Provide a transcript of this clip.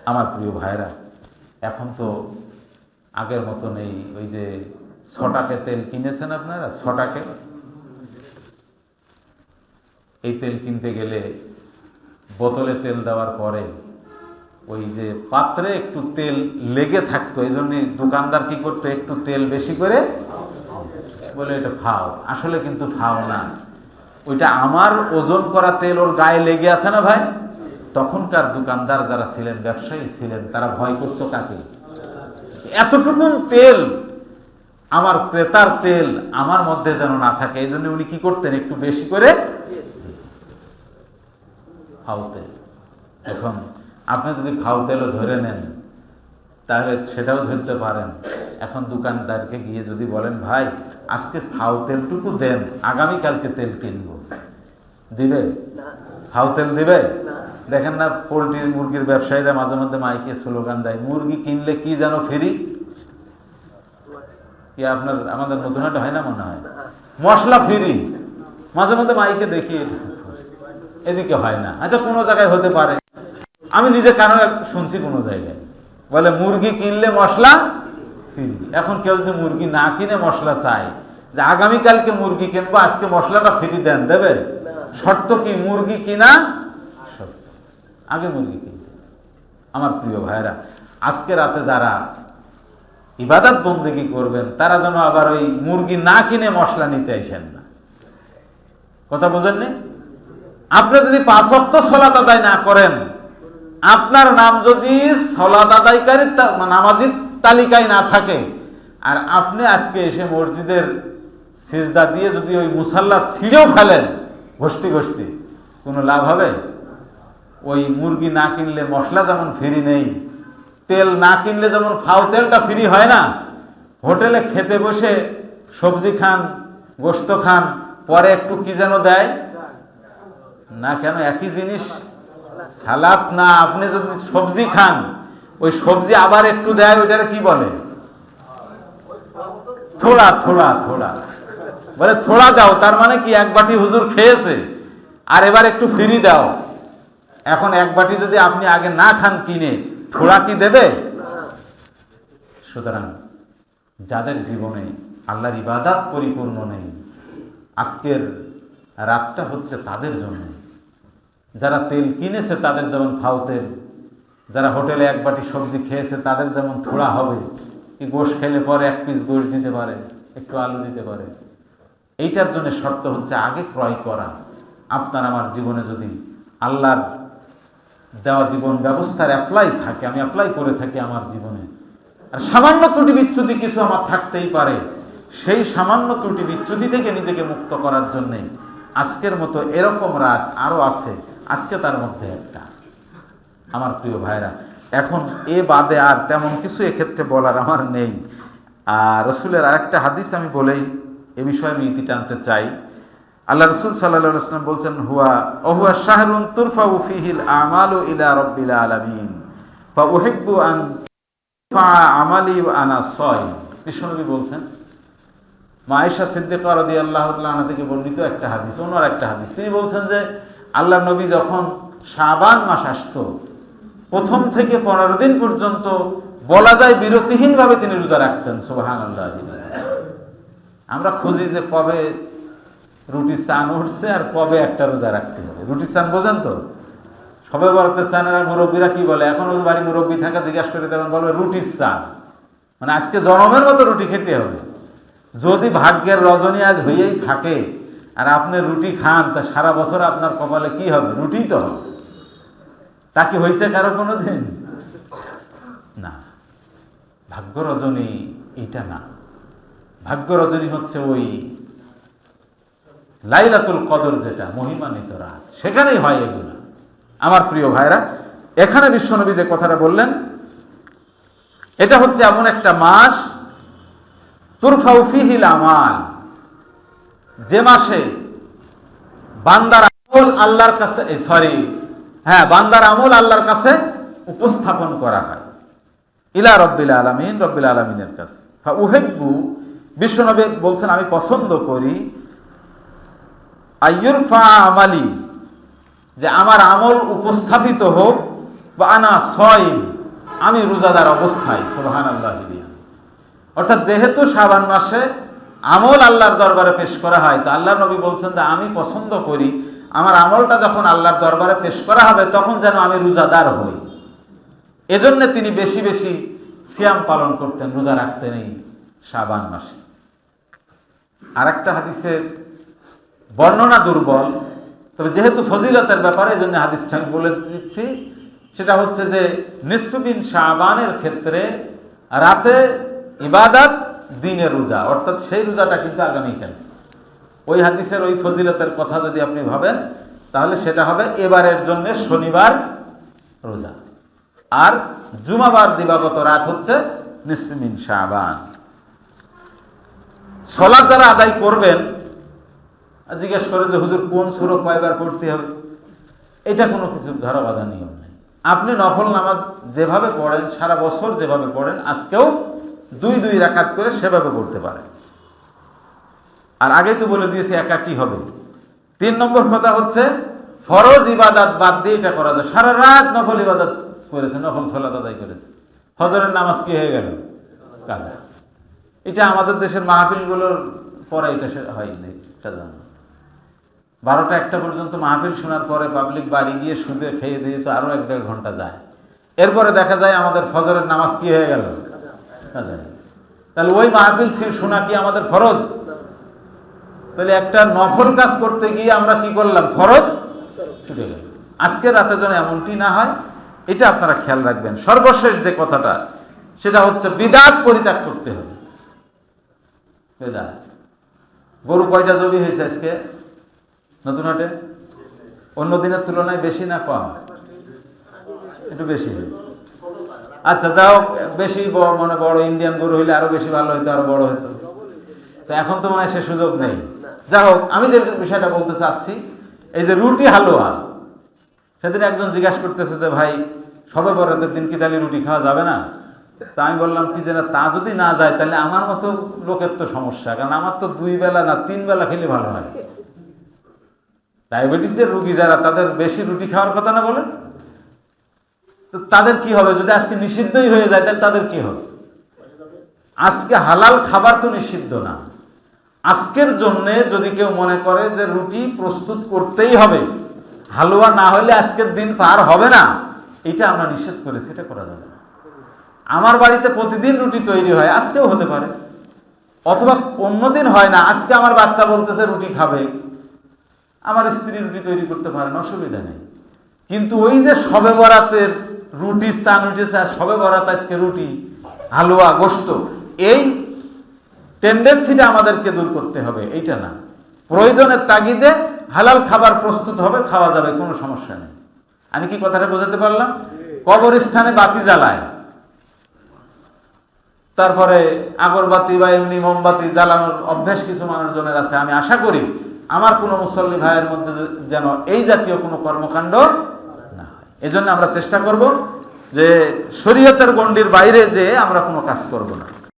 আমার প্রিয় ভাইরা, এখন তো আগের মতো নেই। ওই যে 6 টাকা তেল কিনেছেন আপনারা, 6 টাকা, এই তেল কিনতে গেলে বোতলে তেল দেওয়ার পরে ওই যে পাত্রে একটু তেল লেগে থাকতো, এই জন্য দোকানদার কি করতো, একটু তেল বেশি করে বলে এটা ফাও। আসলে কিন্তু ফাও না, ওইটা আমার ওজন করা তেল ওর গায়ে লেগে আছে না ভাই। তখনকার দোকানদার যারা ছিলেন, ব্যবসায়ী ছিলেন, তারা ভয় করতো কাকে, এতটুকু তেল আমার ক্রেতার তেল আমার মধ্যে যেন না থাকে। এই জন্য উনি কি করতেন, একটু বেশি করে ফাও তেল। এখন আপনি যদি ফাও তেলও ধরে নেন তাহলে সেটাও ধরতে পারেন। এখন দোকানদারকে গিয়ে যদি বলেন ভাই আজকে ফাও তেলটুকু দেন, আগামীকালকে তেল কিনবো, দিবে? ফাও তেল দিবে? দেখেন না পোলট্রির মুরগির ব্যবসায়ীরা মাঝে মধ্যে মাইকে স্লোগান দেয়, মুরগি কিনলে কি যেন ফ্রি, কি আপনার আমাদের নতুন একটা হয় না মনে হয়, মশলা ফ্রি, মাঝে মধ্যে মাইকে দেখি। এদিকে হয় না, আচ্ছা কোনো জায়গায় হতে পারে, আমি নিজে কারণে শুনছি কোনো জায়গায় বলে মুরগি কিনলে মশলা ফ্রি। এখন কেউ যদি মুরগি না কিনে মশলা চায় যে আগামীকালকে মুরগি কিনবো, আজকে মশলাটা ফ্রি দেন, দেবে? শর্ত কি, মুরগি কিনা আগে মুরগি কিনতে। আমার প্রিয় ভাইরা, আজকে রাতে যারা ইবাদত বন্দেগী করবেন তারা যেন আবার ওই মুরগি না কিনে মশলা নিতে আসেন না। কথা বুঝেননি? আপনি যদি 5 ওয়াক্ত সালাত আদায় না করেন, আপনার নাম যদি সালাত আদায়কারী নামাজীর তালিকায় না থাকে, আর আপনি আজকে এসে মসজিদের সিজদা দিয়ে যদি ওই মুসাল্লা ছিঁড়েও ফেলেন ঘষ্টি ঘষ্টি, কোনো লাভ হবে? ওই মুরগি না কিনলে মশলা যেমন ফ্রি নেই, তেল না কিনলে যেমন ফাও তেলটা ফ্রি হয় না, হোটেলে খেতে বসে সবজি খান, গোশত খান, পরে একটু কি যেন দেয় না, কেন একই জিনিস সালাদ না, আপনি যদি সবজি খান ওই সবজি আবার একটু দেয়, ওইটারে কি বলে, থোড়া থোড়া থোড়া বলে, থোড়া দাও, তার মানে কি এক বাটি হুজুর খেয়েছে আর এবার একটু ফ্রি দাও। এখন এক বাটি যদি আপনি আগে না খান কিনে, থোড়া কি দেবে? সুতরাং যাদের জীবনে আল্লাহর ইবাদত পরিপূর্ণ নেই, আজকের রাতটা হচ্ছে তাদের জন্য। যারা তেল কিনেছে তাদের যেমন ফাও তেল, যারা হোটেলে এক বাটি সবজি খেয়েছে তাদের যেমন থোড়া হবে, কি গোশ খেলে পরে 1 পিস গোশ দিতে পারে, একটু আলু দিতে পারে। এইটার জন্য শর্ত হচ্ছে আগে ক্রয় করা। আপনার আমার জীবনে যদি আল্লাহর দেওয়া জীবন ব্যবস্থার অ্যাপ্লাই থাকে, আমি অ্যাপ্লাই করে থাকি আমার জীবনে, আর সামান্য ত্রুটি বিচ্যুতি কিছু আমার থাকতেই পারে, সেই সামান্য ত্রুটি বিচ্যুতি থেকে নিজেকে মুক্ত করার জন্যে আজকের মতো এরকম রাত আরো আছে, আজকে তার মধ্যে একটা। আমার প্রিয় ভাইরা, এখন এ বাদে আর তেমন কিছু এক্ষেত্রে বলার আমার নেই। আর রসুলের আরেকটা হাদিস আমি বলেই এ বিষয়ে আমি ইতি টানতে চাই। আল্লাহ রসুল সাল্লাল্লাহু আলাইহি ওয়াসাল্লাম বলছেন, হুয়া শাহরুন তুরফাউ ফিহিল আমালু ইলা রাব্বিল আলামিন ফাউহিব্বু আন আমালি ওয়া আনা সাইম। কৃষ্ণনবী বলছেন, মা আয়েশা সিদ্দিকা রাদিয়াল্লাহু তাআলা আনহা থেকে বর্ণিত একটা হাদিস, ওনার একটা হাদিস, তিনি বলছেন যে আল্লাহর নবী যখন শাবান মাস আসতো, প্রথম থেকে 15 দিন পর্যন্ত বলা যায় বিরতিহীনভাবে তিনি রোজা রাখতেন। সুবহানাল্লাহ। আমরা খুঁজি যে কবে রুটি চান উঠছে আর কবে একটা রোজা রাখতে হবে। রুটি চান বোঝেন তো, সবে বলতে চানের মুরব্বীরা কি বলে, এখন ওই বাড়ি মুরব্বী থাকা জিজ্ঞাসা করে তখন বলবে রুটির চান, মানে আজকে জনমের মতো রুটি খেতে হবে। যদি ভাগ্যের রজনী আজ হয়েই থাকে আর আপনি রুটি খান, তা সারা বছর আপনার কপালে কি হবে? রুটি তো হবে। তা কি হয়েছে কারো কোনো দিন? না, ভাগ্য রজনী এইটা না। ভাগ্য রজনী হচ্ছে ওই লাইলাতুল কদর, যেটা মহিমান্বিত রাত, সেখানেই হয় এগুলো। আমার প্রিয় ভাইরা, এখানে বিশ্বনবী যে কথাটা বললেন, এটা হচ্ছে এমন একটা মাস, তুরফাউ ফিহিল আমাল, যে মাসে বান্দার আমল আল্লাহর কাছে বান্দার আমল আল্লাহর কাছে উপস্থাপন করা হয় ইলা রাব্বিল আলামিন, রব্বিল আলামিনের কাছে। ফাউহিব্বু, বিশ্বনবী বলছেন আমি পছন্দ করি, আইয়ুরফা আমালি, যে আমার আমল উপস্থাপিত হোক, বা আনা সাইম, আমি রোজাদার অবস্থায়, সুবহানাল্লাহ। অর্থাৎ যেহেতু শাবান মাসে আমল আল্লাহর দরবারে পেশ করা হয়, তো আল্লাহর নবী বলছেন যে আমি পছন্দ করি আমার আমলটা যখন আল্লাহর দরবারে পেশ করা হবে তখন যেন আমি রোজাদার হই। এজন্য তিনি বেশি বেশি সিয়াম পালন করতেন, রোজা রাখতেন এই শাবান মাসে। আরেকটা হাদিসের বর্ণনা দুর্বল, তবে যেহেতু ফজিলতের ব্যাপারে এই জন্য হাদিসটা আমি বলে দিচ্ছি। সেটা হচ্ছে যে নিসফু মিন শাবানের ক্ষেত্রে রাতে ইবাদত, দিনে রোজা, অর্থাৎ সেই রোজাটা কিন্তু আগামীকাল। ওই হাদিসের ওই ফজিলতের কথা যদি আপনি ভাবেন তাহলে সেটা হবে এবারের জন্য শনিবার রোজা, আর জুমাবার দিবাগত রাত হচ্ছে নিসফু মিন শাবান। সালাত যারা আদায় করবেন, জিজ্ঞেস করে যে হুজুর কোন সূরা কয়বার পড়তে হবে, এটা কোনো কিছু ধরা বাঁধা নিয়ম নেই। আপনি নফল নামাজ যেভাবে পড়েন, সারা বছর যেভাবে পড়েন, আজকেও 2 রাকাত করে সেভাবে পড়তে পারেন। আর আগেই তো বলে দিয়েছি একা কি হবে। 3 নম্বর কথা হচ্ছে ফরজ ইবাদত বাদ দিয়ে এটা করা যায়। সারা রাত নফল ইবাদত করেছে, নফল সালাত আদায় করেছে, ফজরের নামাজ কি হয়ে গেল? কাজা। এটা আমাদের দেশের মাহফিলগুলোর পরে এটা হয়নি, এটা জানো। 12টা 1টা পর্যন্ত মাহফিল শোনার পরে পাবলিক বাড়ি গিয়ে শুধু খেয়ে দিয়ে তো আরো 1-1.5 ঘন্টা যায়। এরপরে দেখা যায় আমাদের ফজরের নামাজ কি হয়ে গেল? কাজা। তাহলে ওই মাহফিল শোনা কি আমাদের ফরজ? তাহলে একটা নফল কাজ করতে গিয়ে আমরা কি করলাম? ফরজ ছুটে গেল। আজকে রাতে যেন এমনটি না হয়, এটা আপনারা খেয়াল রাখবেন। সর্বশেষ যে কথাটা সেটা হচ্ছে বিদআত পরিত্যাগ করতে হবে। বিদআত। গরু কয়টা জবি হয়েছে আজকে নতুন হাটে? অন্য দিনের তুলনায় বেশি না কম? একটু বেশি হয়েছে। আচ্ছা, যাও, বেশি মানে বড় ইন্ডিয়ান গরু হইলে আরো বেশি ভালো হইতো, আরো বড় হইতো। তো এখন তো মানে সে সুযোগ নেই। যাই হোক, আমি যে বিষয়টা বলতে চাচ্ছি, এই যে রুটি হালুয়া, সেদিন একজন জিজ্ঞাসা করতেছে যে ভাই সবে বরাতের দিন কি তাহলে রুটি খাওয়া যাবে না? তা আমি বললাম কি যে না, তা যদি না যায় তাহলে আমার মতো লোকের তো সমস্যা, কারণ আমার তো 2 বেলা না 3 বেলা খেলে ভালো হয়। ডায়াবেটিসের রোগী যারা, তাদের বেশি রুটি খাওয়ার কথা না বলে, তো তাদের কি হবে? যদি আজকে নিষিদ্ধই হয়ে যায় তাহলে তাদের কি হবে? আজকে হালাল খাবার তো নিষিদ্ধ না। আজকের জন্য যদি কেউ মনে করে যে রুটি প্রস্তুত করতেই হবে, হালুয়া না হলে আজকের দিন পার হবে না, এটা আমরা নিষেধ করেছি, এটা করা যাবে না। আমার বাড়িতে প্রতিদিন রুটি তৈরি হয়, আজকেও হতে পারে, অথবা অন্যদিন হয় না, আজকে আমার বাচ্চা বলতেছে রুটি খাবে, আমার স্ত্রী রুটি তৈরি করতে পারেন, অসুবিধা নেই। কিন্তু ওই যে সবে বরাতের রুটি চান, সবে বরাত আজকে রুটি হালুয়া গোশত, এই টেন্ডেন্সিটা আমাদেরকে দূর করতে হবে, এইটা না। প্রয়োজনের তাগিদে হালাল খাবার প্রস্তুত হবে, খাওয়া যাবে, কোনো সমস্যা নেই। আমি কি কথাটা বোঝাতে পারলাম? কবরস্থানে বাতি জ্বালায়, তারপরে আগরবাতি বা এমনি মোমবাতি জ্বালানোর অভ্যেস কিছু মানুষজনের আছে। আমি আশা করি আমার কোনো মুসল্লি ভাইয়ের মধ্যে যেন এই জাতীয় কোনো কর্মকাণ্ড না হয়। এজন্য আমরা চেষ্টা করব যে শরীয়তের গণ্ডির বাইরে যে আমরা কোনো কাজ করব না।